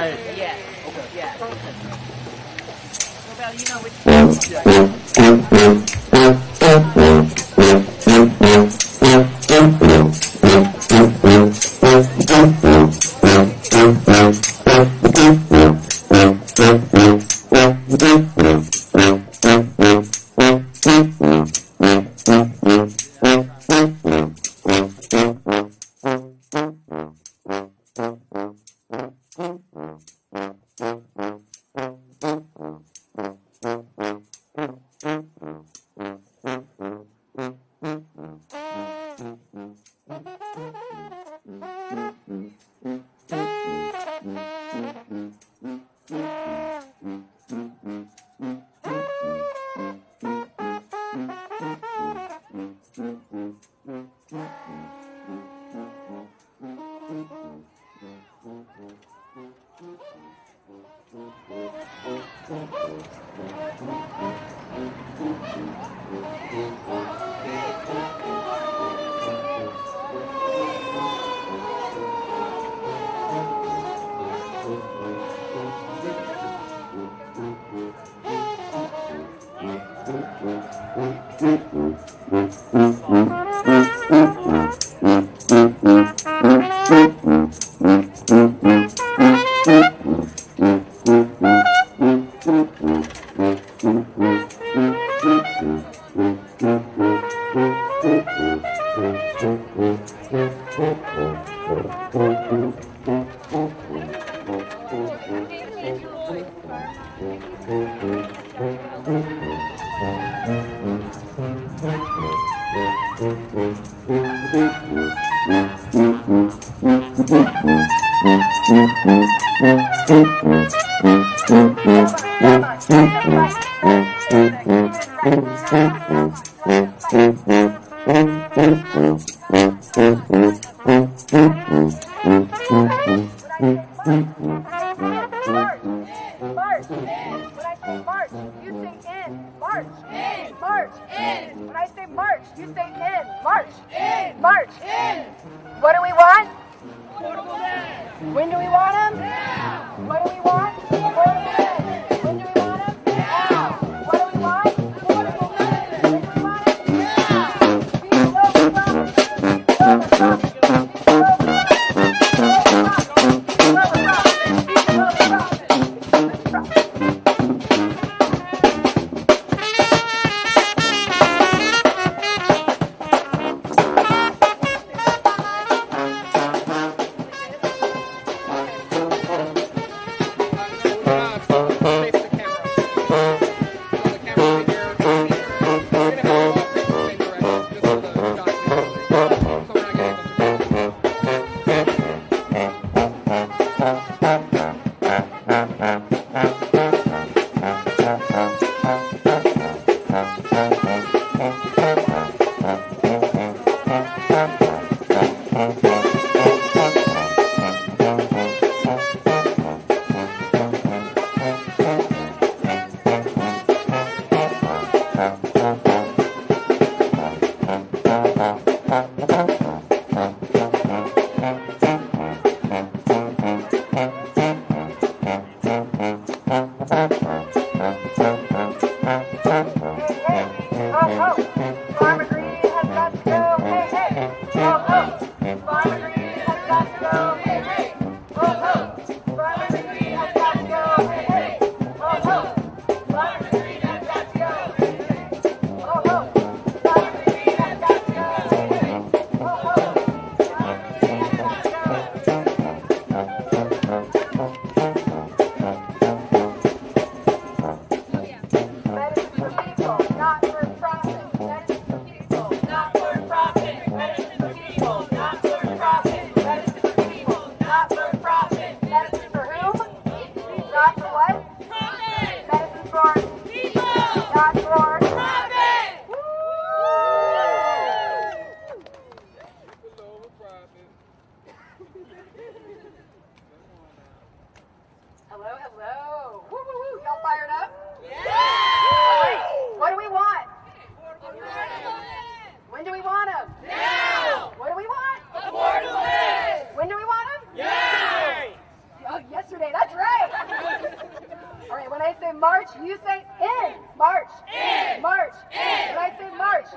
Right. Yeah. Okay. Yeah. Well, you know which.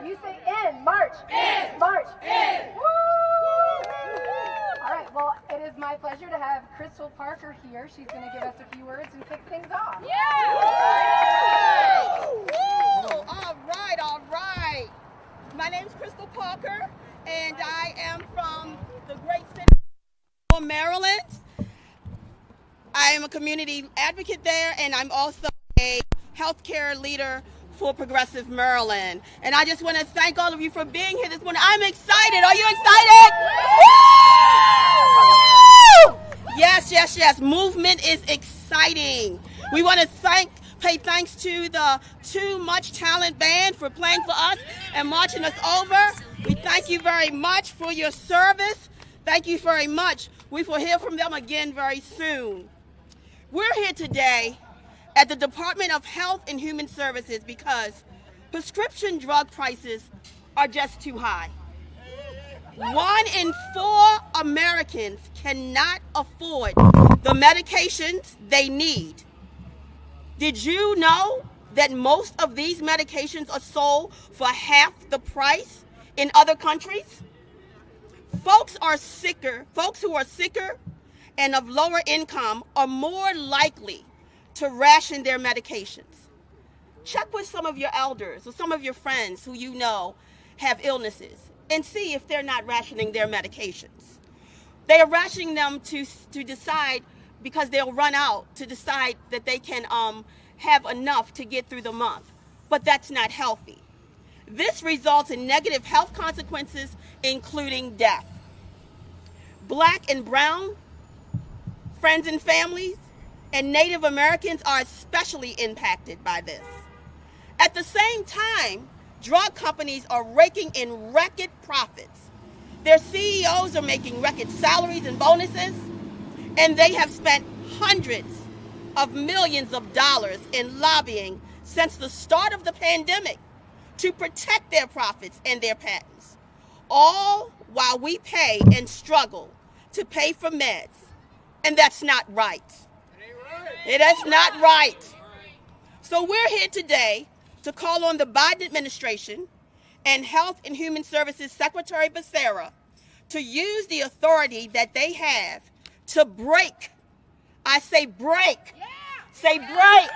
You say in. March. In. March. In. Woo! All right, well, it is my pleasure to have Crystal Parker here. She's going to give us a few words and kick things off. Yeah! Woo! All right, all right. My name is Crystal Parker, and I am from the great city of Maryland. I am a community advocate there, and I'm also a healthcare leader for Progressive Maryland. And I just want to thank all of you for being here this morning. I'm excited. Are you excited? Woo! Yes, yes, yes. Movement is exciting. We want to pay thanks to the Too Much Talent Band for playing for us and marching us over. We thank you very much for your service. Thank you very much. We will hear from them again very soon. We're here today at the Department of Health and Human Services because prescription drug prices are just too high. 1 in 4 Americans cannot afford the medications they need. Did you know that most of these medications are sold for half the price in other countries? Folks who are sicker and of lower income are more likely to ration their medications. Check with some of your elders or some of your friends who you know have illnesses and see if they're not rationing their medications. They are rationing them to decide, because they'll run out, to decide that they can have enough to get through the month. But that's not healthy. This results in negative health consequences, including death. Black and brown friends and families and Native Americans are especially impacted by this. At the same time, drug companies are raking in record profits. Their CEOs are making record salaries and bonuses, and they have spent hundreds of millions of dollars in lobbying since the start of the pandemic to protect their profits and their patents, all while we pay and struggle to pay for meds. And that's not right. It is not right. So we're here today to call on the Biden administration and Health and Human Services Secretary Becerra to use the authority that they have to break, I say break, say break,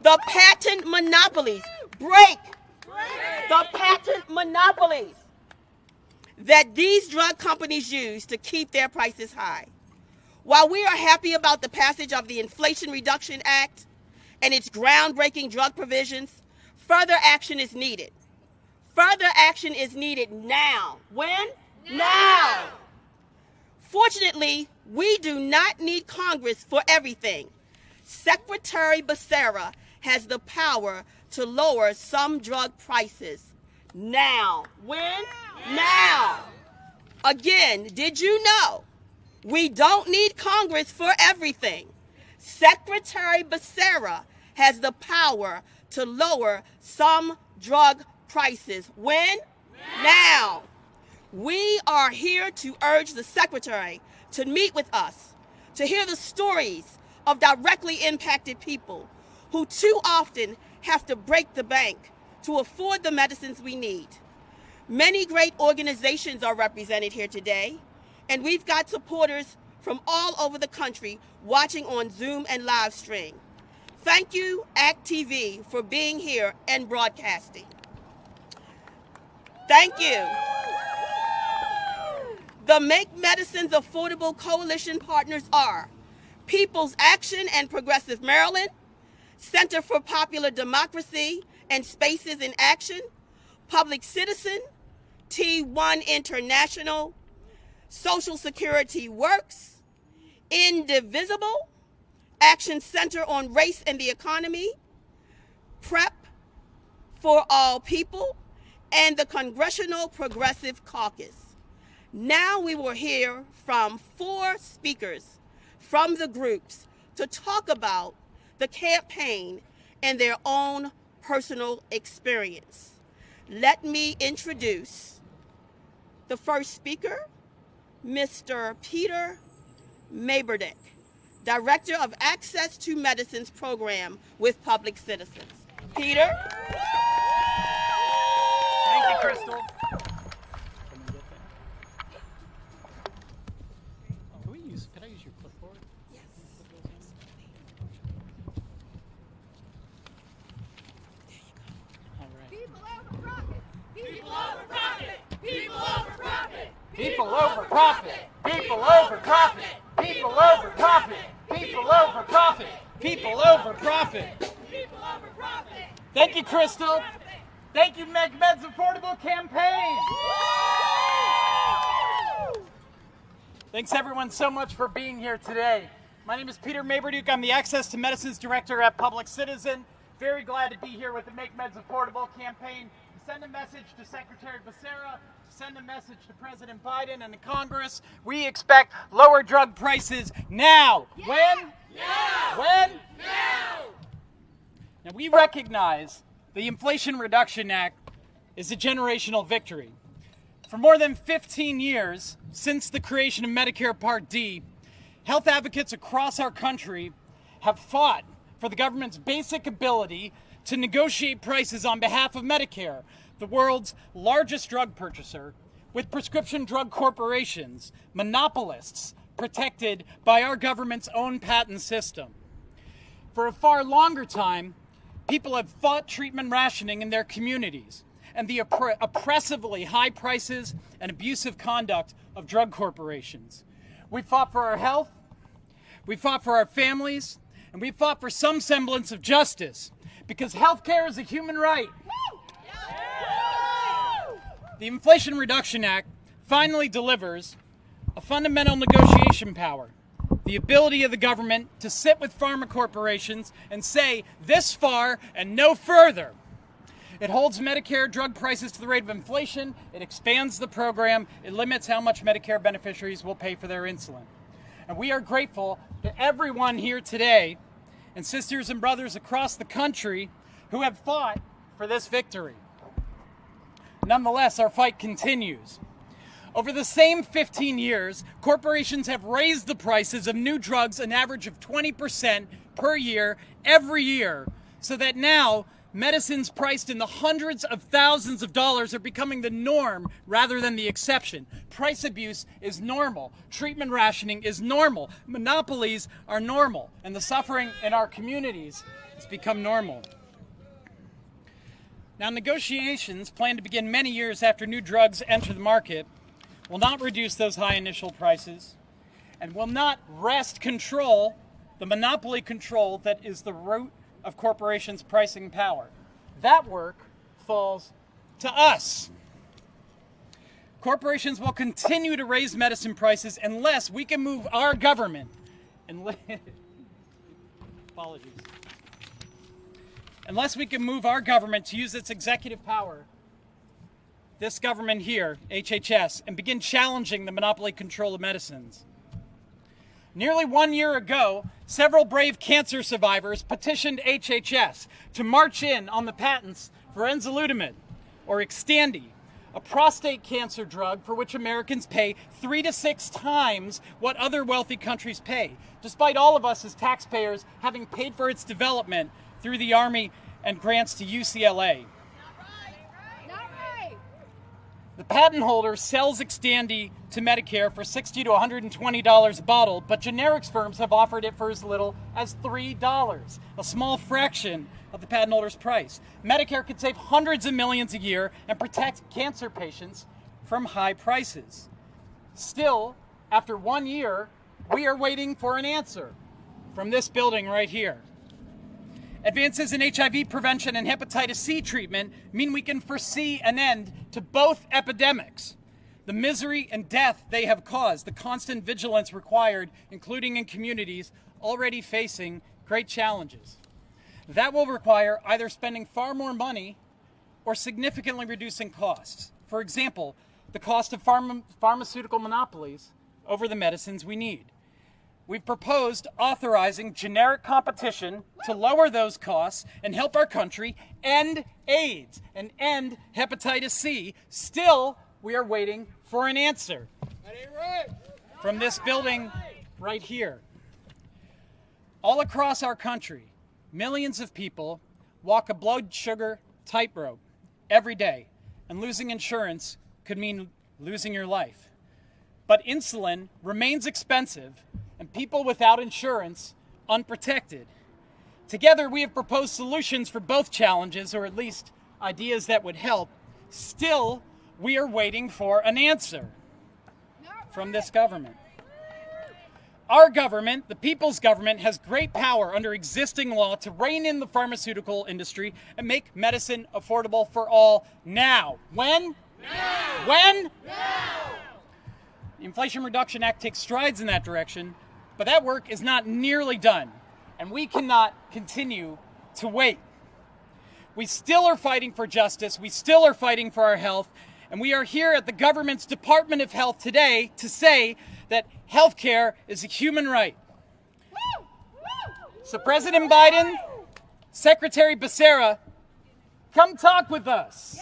the patent monopolies, break the patent monopolies that these drug companies use to keep their prices high. While we are happy about the passage of the Inflation Reduction Act and its groundbreaking drug provisions, further action is needed. Further action is needed now. When? Now. Fortunately, we do not need Congress for everything. Secretary Becerra has the power to lower some drug prices now. When? Now. Again, did you know we don't need Congress for everything? Secretary Becerra has the power to lower some drug prices. When? Now. We are here to urge the Secretary to meet with us, to hear the stories of directly impacted people who too often have to break the bank to afford the medicines we need. Many great organizations are represented here today, and we've got supporters from all over the country watching on Zoom and live stream. Thank you, ACT TV, for being here and broadcasting. Thank you. The Make Medicines Affordable Coalition partners are People's Action and Progressive Maryland, Center for Popular Democracy and Spaces in Action, Public Citizen, T1 International, Social Security Works, Indivisible, Action Center on Race and the Economy, PrEP for All People, and the Congressional Progressive Caucus. Now we will hear from 4 speakers from the groups to talk about the campaign and their own personal experience. Let me introduce the first speaker, Mr. Peter Maberdick, Director of Access to Medicines Program with Public Citizens. Peter? People over profit. People over profit. People over profit. People over profit. People over profit. People over profit. People over profit. People over profit. Thank you, Crystal. Thank you, Make Meds Affordable campaign. Thanks everyone so much for being here today. My name is Peter Maberduke. I'm the Access to Medicines Director at Public Citizen. Very glad to be here with the Make Meds Affordable campaign to send a message to Secretary Becerra, to send a message to President Biden and the Congress. We expect lower drug prices now. Yeah. When? Now. When? Now. Now we recognize the Inflation Reduction Act is a generational victory. For more than 15 years, since the creation of Medicare Part D, health advocates across our country have fought for the government's basic ability to negotiate prices on behalf of Medicare, the world's largest drug purchaser, with prescription drug corporations, monopolists, protected by our government's own patent system. For a far longer time, people have fought treatment rationing in their communities and the oppressively high prices and abusive conduct of drug corporations. We fought for our health, we fought for our families, and we fought for some semblance of justice, because healthcare is a human right. The Inflation Reduction Act finally delivers a fundamental negotiation power, the ability of the government to sit with pharma corporations and say this far and no further. It holds Medicare drug prices to the rate of inflation, it expands the program, it limits how much Medicare beneficiaries will pay for their insulin. And we are grateful to everyone here today and sisters and brothers across the country who have fought for this victory. Nonetheless, our fight continues. Over the same 15 years, corporations have raised the prices of new drugs an average of 20% per year, every year, so that now medicines priced in the hundreds of thousands of dollars are becoming the norm rather than the exception. Price abuse is normal. Treatment rationing is normal. Monopolies are normal. And the suffering in our communities has become normal. Now, negotiations planned to begin many years after new drugs enter the market will not reduce those high initial prices and will not wrest control, the monopoly control that is the root of corporations' pricing power. That work falls to us. Corporations will continue to raise medicine prices unless we can move our government, unless we can move our government to use its executive power, this government here, HHS, and begin challenging the monopoly control of medicines. Nearly 1 year ago, several brave cancer survivors petitioned HHS to march in on the patents for enzalutamide, or Xtandi, a prostate cancer drug for which Americans pay 3 to 6 times what other wealthy countries pay, despite all of us as taxpayers having paid for its development through the Army and grants to UCLA. The patent holder sells Xtandi to Medicare for $60 to $120 a bottle, but generics firms have offered it for as little as $3, a small fraction of the patent holder's price. Medicare could save hundreds of millions a year and protect cancer patients from high prices. Still, after 1 year, we are waiting for an answer from this building right here. Advances in HIV prevention and hepatitis C treatment mean we can foresee an end to both epidemics. The misery and death they have caused, the constant vigilance required, including in communities already facing great challenges. That will require either spending far more money or significantly reducing costs. For example, the cost of pharmaceutical monopolies over the medicines we need. We've proposed authorizing generic competition to lower those costs and help our country end AIDS and end hepatitis C. Still, we are waiting for an answer from this building right here. All across our country, millions of people walk a blood sugar tightrope every day, and losing insurance could mean losing your life. But insulin remains expensive, and people without insurance unprotected. Together, we have proposed solutions for both challenges, or at least ideas that would help, still we are waiting for an answer from this government. Our government, the people's government, has great power under existing law to rein in the pharmaceutical industry and make medicine affordable for all now. When? Now! When? Now! The Inflation Reduction Act takes strides in that direction, but that work is not nearly done, and we cannot continue to wait. We still are fighting for justice, we still are fighting for our health, and we are here at the government's Department of Health today to say that health care is a human right. So President Biden, Secretary Becerra, come talk with us.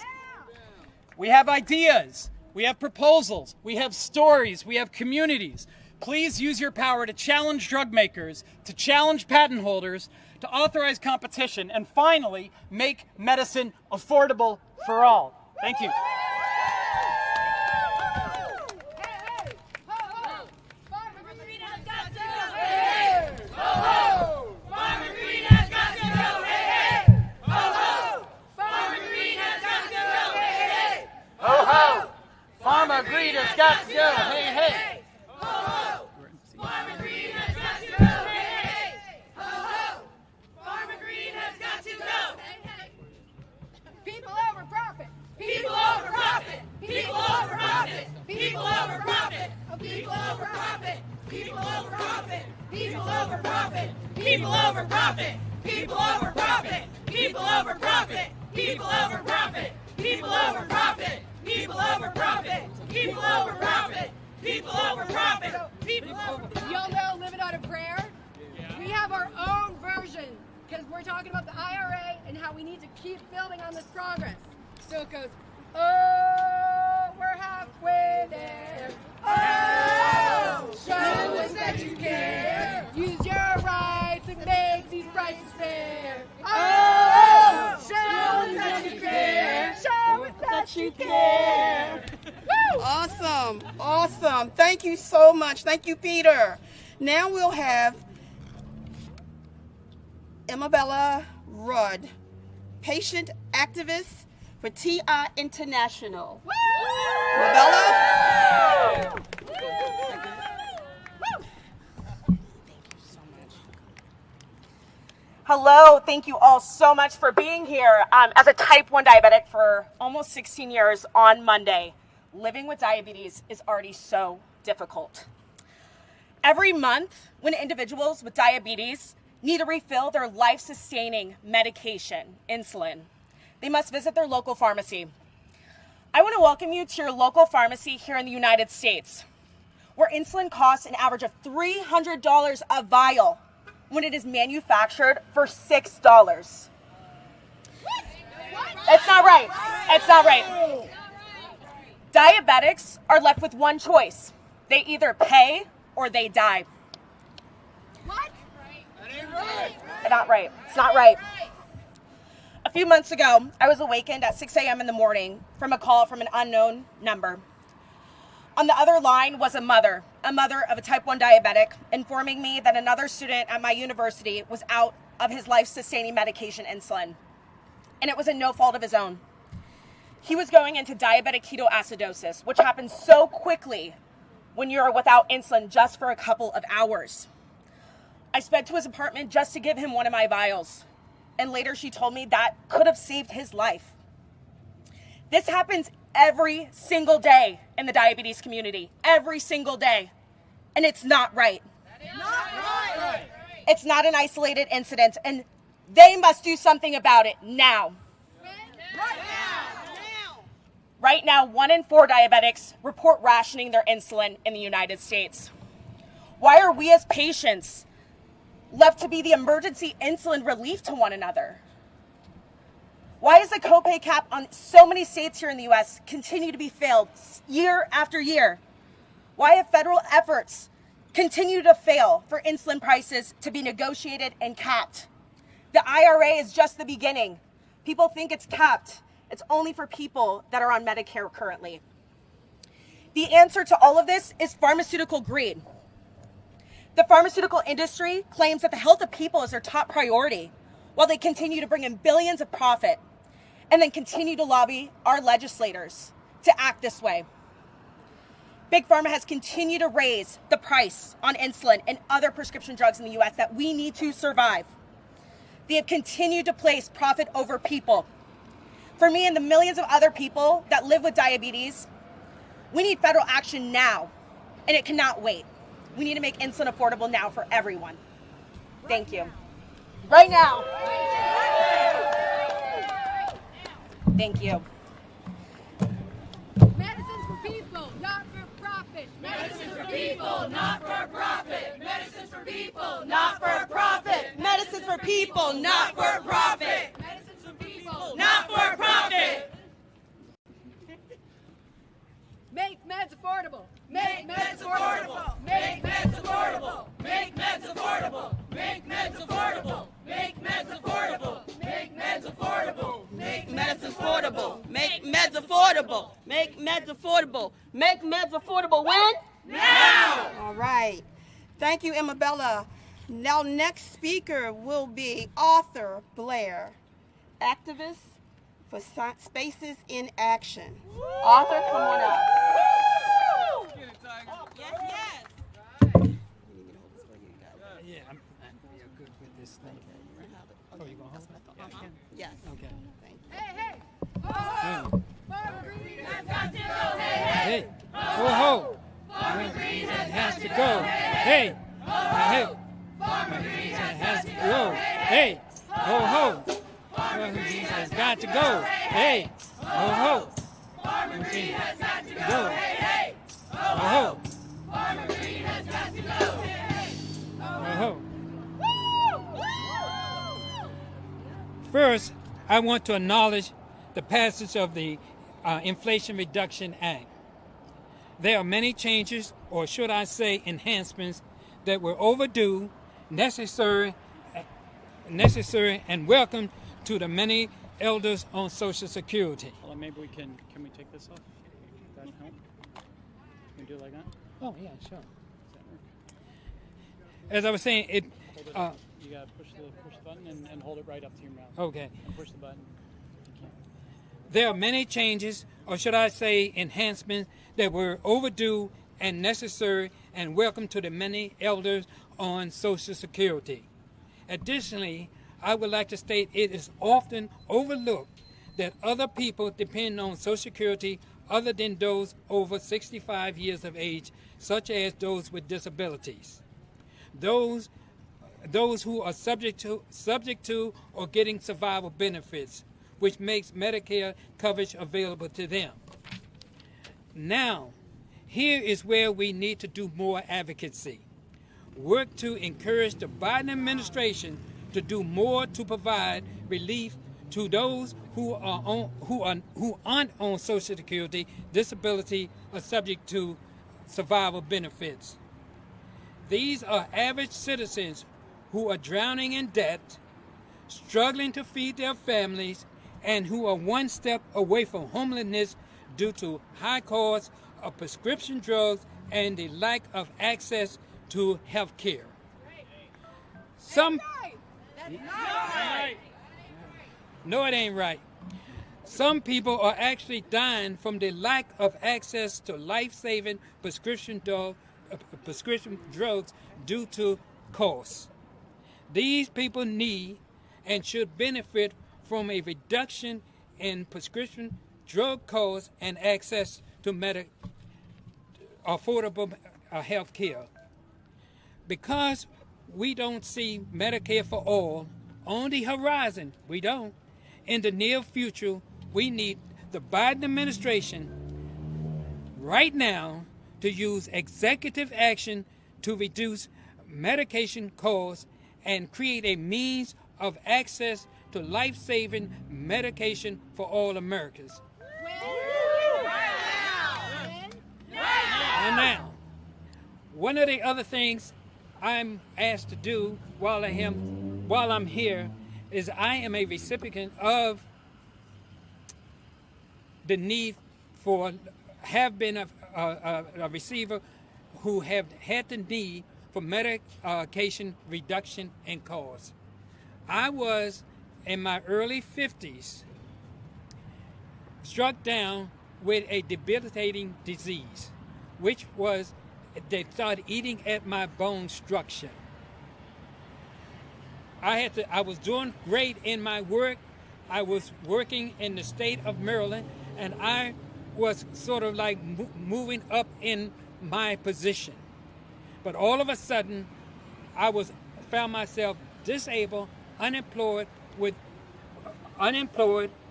We have ideas, we have proposals, we have stories, we have communities. Please use your power to challenge drug makers, to challenge patent holders, to authorize competition, and finally, make medicine affordable for all. Thank you. Farmer Greed has got to go, hey, hey! Ho, ho! Farmer Greed has got to go, hey, hey! Ho, ho! Farmer Greed has got to go, hey, hey! People over profit. People over profit! People over profit! People over profit! People over profit! People over profit! People over profit! People over profit! People over profit! People over profit! People over profit! People over profit! People over profit! People over profit! People over profit! People over profit! Y'all know living on a prayer? We have our own version because we're talking about the IRA and how we need to keep building on this progress. So it goes, oh, we're halfway there. Oh, show us that you care. Use your rights and make these prices fair. Oh, show us that you care. Show us that you care. Woo! Awesome, awesome. Thank you so much. Thank you, Peter. Now we'll have Amabella Rudd, patient activist for TI International. Amabella? Hello, thank you all so much for being here. As a type 1 diabetic for almost 16 years on Monday, living with diabetes is already so difficult. Every month, when individuals with diabetes need to refill their life-sustaining medication, insulin, they must visit their local pharmacy. I want to welcome you to your local pharmacy here in the United States, where insulin costs an average of $300 a vial when it is manufactured for $6. It's not right. It's not right. Diabetics are left with one choice. They either pay or they die. What? Not right. It's not right. A few months ago, I was awakened at 6 a.m. in the morning from a call from an unknown number. On the other line was a mother of a type 1 diabetic, informing me that another student at my university was out of his life-sustaining medication, insulin, and it was in no fault of his own. He was going into diabetic ketoacidosis, which happens so quickly when you're without insulin just for a couple of hours. I sped to his apartment just to give him one of my vials, and later she told me that could have saved his life. This happens every single day in the diabetes community, every single day, and it's not right. Not right! It's not an isolated incident, and they must do something about it now. Right now, 1 in 4 diabetics report rationing their insulin in the United States. Why are we as patients left to be the emergency insulin relief to one another? Why is the copay cap on so many states here in the U.S. continue to be failed year after year? Why have federal efforts continue to fail for insulin prices to be negotiated and capped? The IRA is just the beginning. People think it's capped. It's only for people that are on Medicare currently. The answer to all of this is pharmaceutical greed. The pharmaceutical industry claims that the health of people is their top priority, while they continue to bring in billions of profit. and then continue to lobby our legislators to act this way. Big Pharma has continued to raise the price on insulin and other prescription drugs in the U.S. that we need to survive. They have continued to place profit over people. For me and the millions of other people that live with diabetes, we need federal action now, and it cannot wait. We need to make insulin affordable now for everyone. Thank you. Right now. Thank you. Medicines for people, not for profit. Medicines for people, not for profit. Medicines for people, not for profit. Medicines for people, not for profit. Medicines for people, Not for profit. Make meds affordable. Make meds affordable. Make meds affordable. Make meds affordable. Make meds affordable. Make meds affordable. Make meds affordable. Make Medicines affordable. Make meds affordable. Make meds affordable. Make meds affordable. When? now. All right. Thank you, Emabella. Now, next speaker will be Arthur Blair, activist for Spaces in Action. Arthur, come on up. Yeah, I'm good with this thing. Oh, you gonna hold it? Yes. Okay. Thank you. Hey, hey. Oh, Farmer Green has got to go. Hey, Hey, ho ho! Farmer Green has to go. Hey, hey, Farmer Green has to go. Hey, ho ho! Farmer Green has got to go. Hey, ho ho! Farmer Green has got to go. Hey, ho ho! Farmer Green has got to go. Ho ho! First, I want to acknowledge the passage of the Inflation Reduction Act. There are many changes, or should I say enhancements, that were overdue, necessary, and welcome to the many elders on Social Security. Well, maybe can we take this off? Does that help? Can we do it like that? Oh, yeah, sure. Does that work? As I was saying, it. Hold it. You gotta push the button and hold it right up to your mouth. Okay. And push the button. You can't. There are many changes, or should I say enhancements, that were overdue and necessary and welcome to the many elders on Social Security. Additionally, I would like to state it is often overlooked that other people depend on Social Security other than those over 65 years of age, such as those with disabilities. Those who are subject to or getting survival benefits, which makes Medicare coverage available to them. Now, here is where we need to do more advocacy. Work to encourage the Biden administration to do more to provide relief to those who aren't on Social Security, disability, or subject to survival benefits. These are average citizens who are drowning in debt, struggling to feed their families, and who are one step away from homelessness due to high costs of prescription drugs and the lack of access to health care. No, it ain't right. Some people are actually dying from the lack of access to life-saving prescription drugs due to costs. These people need and should benefit from a reduction in prescription drug costs and access to affordable health care. Because we don't see Medicare for all on the horizon, in the near future, we need the Biden administration right now to use executive action to reduce medication costs and create a means of access to life-saving medication for all Americans. And now, one of the other things I'm asked to do while I'm here is I am a recipient of the need for, have been a receiver who have had the need for medication reduction in costs. I was in my early 50s struck down with a debilitating disease, which was they started eating at my bone structure. I was doing great in my work. I was working in the state of Maryland, and I was sort of like moving up in my position. But all of a sudden, I found myself disabled, unemployed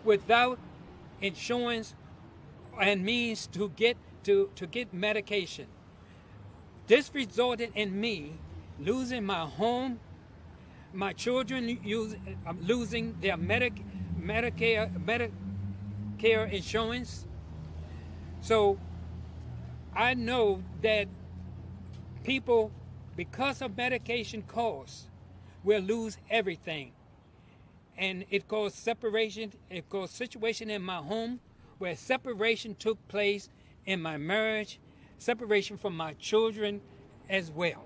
without insurance and means to get medication. This resulted in me losing my home, my children losing their Medicare insurance. So I know that people, because of medication costs, will lose everything. And it caused separation. It caused situation in my home where separation took place in my marriage, separation from my children as well.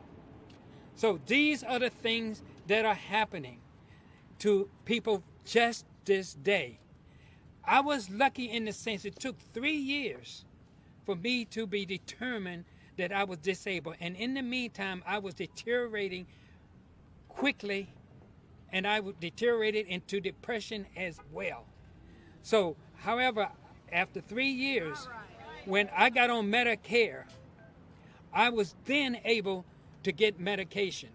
So these are the things that are happening to people just this day. I was lucky in the sense it took 3 years for me to be determined that I was disabled. And in the meantime, I was deteriorating quickly, and I deteriorated into depression as well. So, however, after 3 years, when I got on Medicare, I was then able to get medication.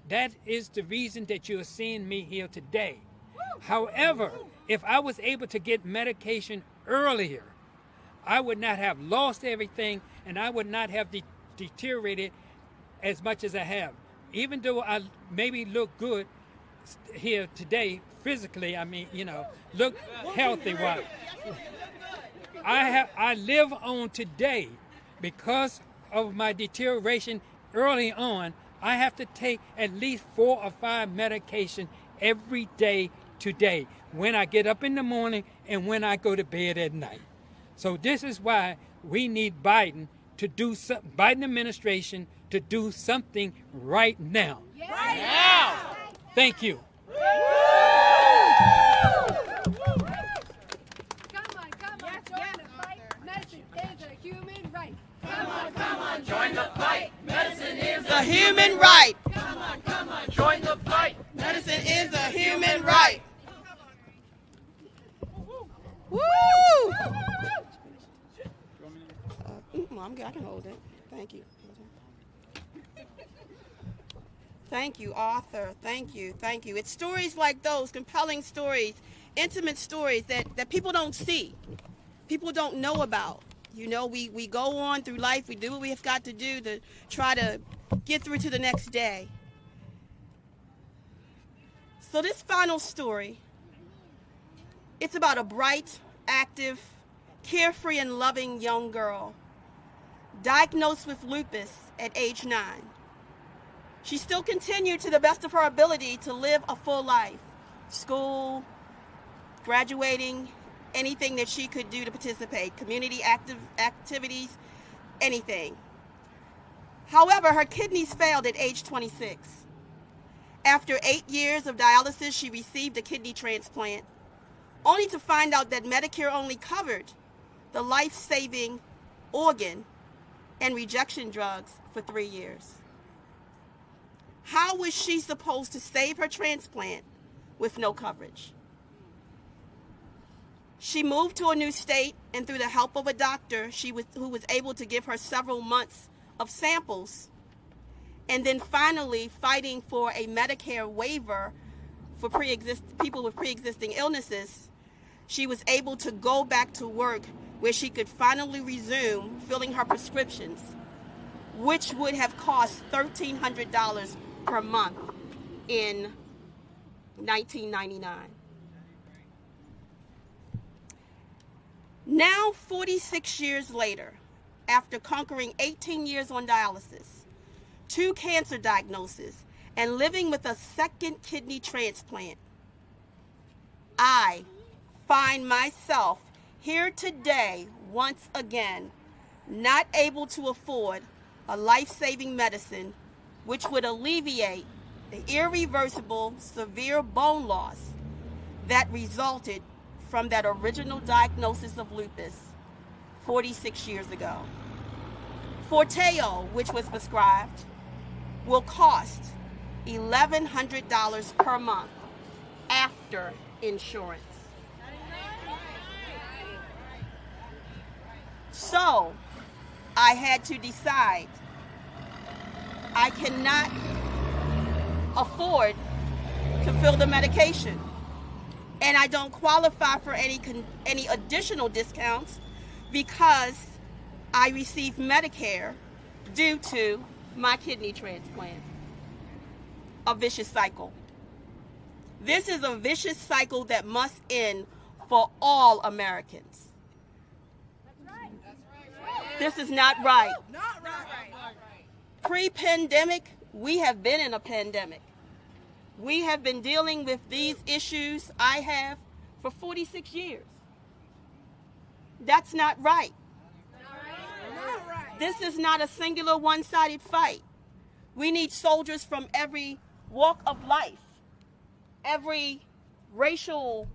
That is the reason that you are seeing me here today. However, if I was able to get medication earlier, I would not have lost everything, and I would not have deteriorated as much as I have. Even though I maybe look good here today, physically, look healthy. I live on today because of my deterioration early on. I have to take at least 4 or 5 medications every day today, when I get up in the morning and when I go to bed at night. So this is why we need Biden administration to do something right now. Right now! Thank you. Come on, join the fight. Medicine is a human right. Come on, join the fight. Medicine is A human right. Come on, join the fight. Medicine is a human right. Woo! I'm good. I can hold it. Thank you. Thank you, Arthur. Thank you. It's stories like those, compelling stories, intimate stories that people don't see, people don't know about. You know, we go on through life, we do what we have got to do to try to get through to the next day. So this final story, it's about a bright, active, carefree, and loving young girl diagnosed with lupus at age 9. She still continued to the best of her ability to live a full life. School, graduating, anything that she could do to participate, community activities, anything. However, her kidneys failed at age 26. After 8 years of dialysis, she received a kidney transplant, only to find out that Medicare only covered the life-saving organ and rejection drugs for 3 years. How was she supposed to save her transplant with no coverage? She moved to a new state, and through the help of a doctor who was able to give her several months of samples, and then finally fighting for a Medicare waiver for people with pre-existing illnesses, she was able to go back to work where she could finally resume filling her prescriptions, which would have cost $1,300 per month in 1999. Now, 46 years later, after conquering 18 years on dialysis, 2 cancer diagnoses, and living with a second kidney transplant, I find myself here today once again, not able to afford a life-saving medicine which would alleviate the irreversible severe bone loss that resulted from that original diagnosis of lupus 46 years ago. Forteo, which was prescribed, will cost $1,100 per month after insurance. So I had to decide I cannot afford to fill the medication, and I don't qualify for any additional discounts because I received Medicare due to my kidney transplant. A vicious cycle. This is a vicious cycle that must end for all Americans. This is not right. Pre-pandemic, we have been in a pandemic. We have been dealing with these issues I have for 46 years. That's not right. This is not a singular one-sided fight. We need soldiers from every walk of life, every racial,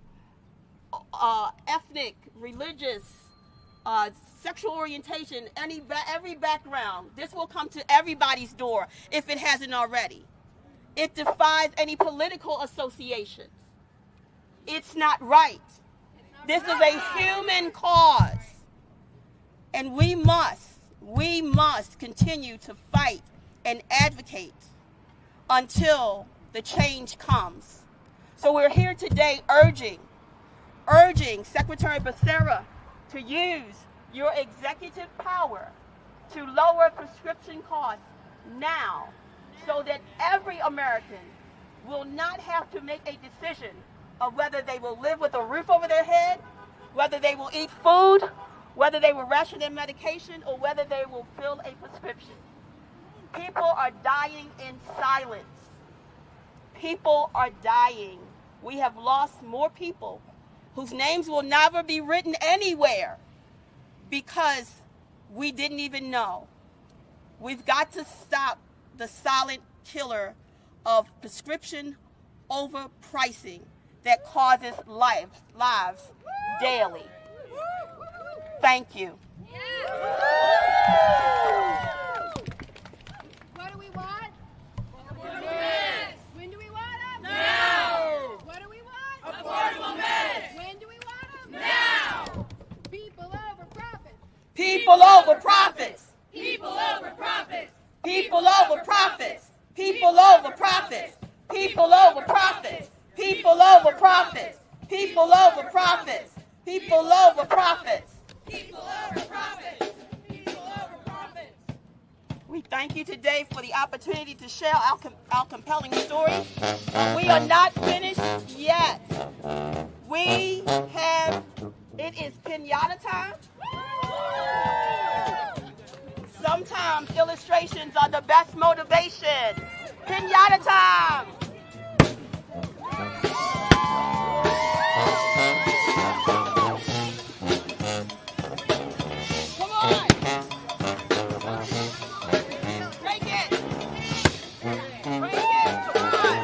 ethnic, religious, sexual orientation, every background. This will come to everybody's door if it hasn't already. It defies any political associations. It's not right. This is a human cause. And we must continue to fight and advocate until the change comes. So we're here today urging Secretary Becerra to use your executive power to lower prescription costs now so that every American will not have to make a decision of whether they will live with a roof over their head, whether they will eat food, whether they will ration their medication, or whether they will fill a prescription. People are dying in silence. People are dying. We have lost more people whose names will never be written anywhere because we didn't even know. We've got to stop the silent killer of prescription overpricing that causes lives daily. Thank you. What do we want? When do we want them? Now! What do we want? Affordable meds! When do we want them? Now! People over profit. People over profits. People over profits! People over profits. People over profits. People over profits. People over profits. People over profits. People over profits. People over profits! People over profits! We thank you today for the opportunity to share our compelling story. We are not finished yet. It is pinata time. Sometimes illustrations are the best motivation. Pinata time. Come on. Break it. Break it. Come on.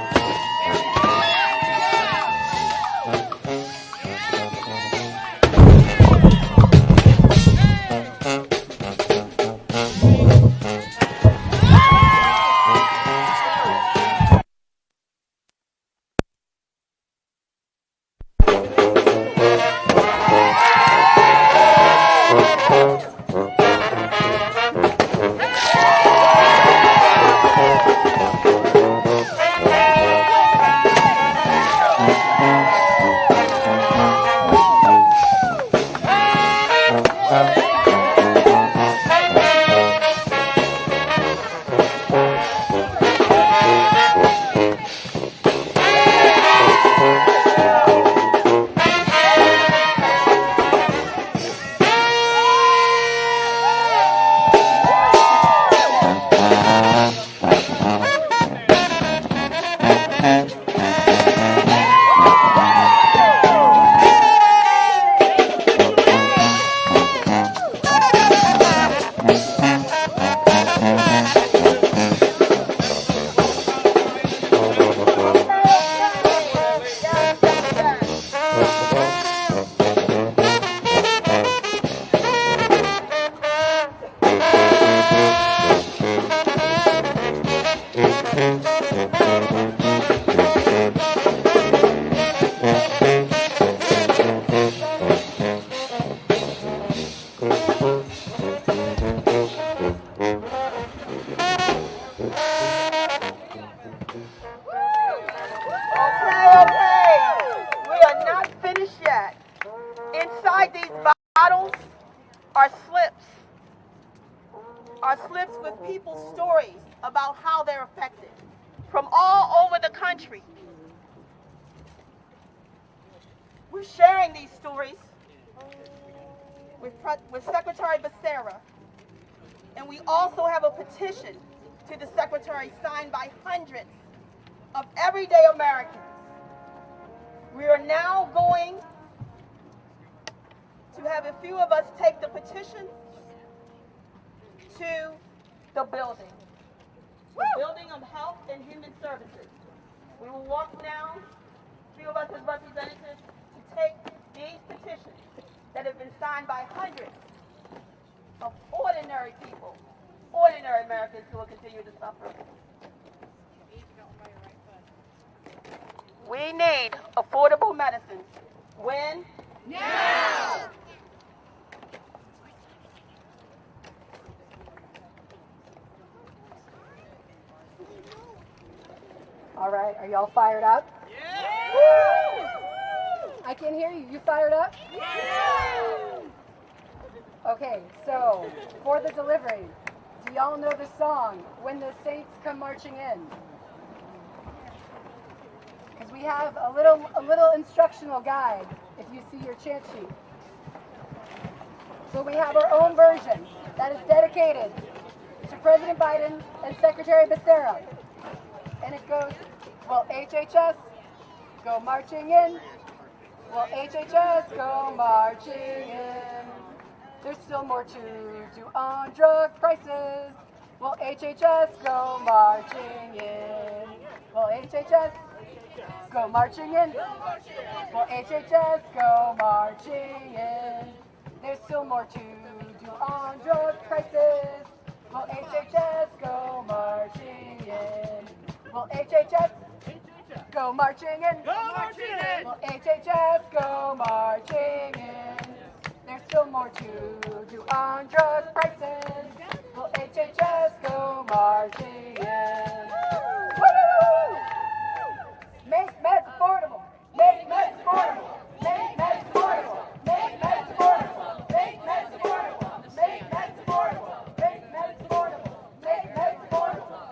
Bottles are slips with people's stories about how they're affected from all over the country. We're sharing these stories with Secretary Becerra, and we also have a petition to the Secretary signed by hundreds of everyday Americans. We are now going to have a few of us take the petition to the building of Health and Human Services. We will walk now, a few of us as representatives, to take these petitions that have been signed by hundreds of ordinary people, ordinary Americans who will continue to suffer. We need affordable medicines. When? Now! All right, are y'all fired up? Yeah! Woo! I can hear you. You fired up? Yeah! Okay, so for the delivery, do y'all know the song, When the Saints Come Marching In? Because we have a little instructional guide if you see your chant sheet. So we have our own version that is dedicated to President Biden and Secretary Becerra. And it goes, will HHS go marching in? Will HHS go marching in? There's still more to do on drug prices. Will HHS go marching in? Will HHS go marching in? Will HHS go marching in? There's still more to do on drug prices. Will HHS go marching in? Will HHS go marching in? Go marching in! Will HHS go marching in? There's still more to do on drug prices. Will HHS go marching in? Woo! Make meds affordable. Make meds affordable. Make meds affordable. Make meds affordable. Make meds affordable. Make meds affordable. Make meds affordable. Make meds affordable.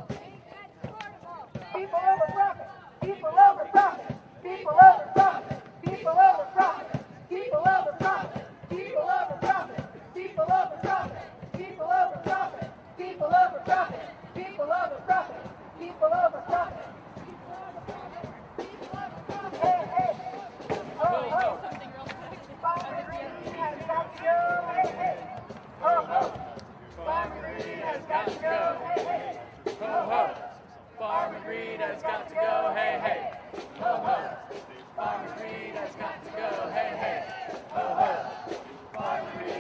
People over profit. People over profit. People over profit. People over profit. People over profit. People over profit. People over profit. People over profit. People over profit. People over profit. People over profit. Hey, hey. Oh, oh. Farmer Green has got to go. Hey, hey. Oh, oh. Farmer Green has got to go. Hey, hey. Ho ho! Farmer Greed has got to go, hey hey! Ho ho! Farmer Greed has got to go, hey hey! Ho ho! Farmer Greed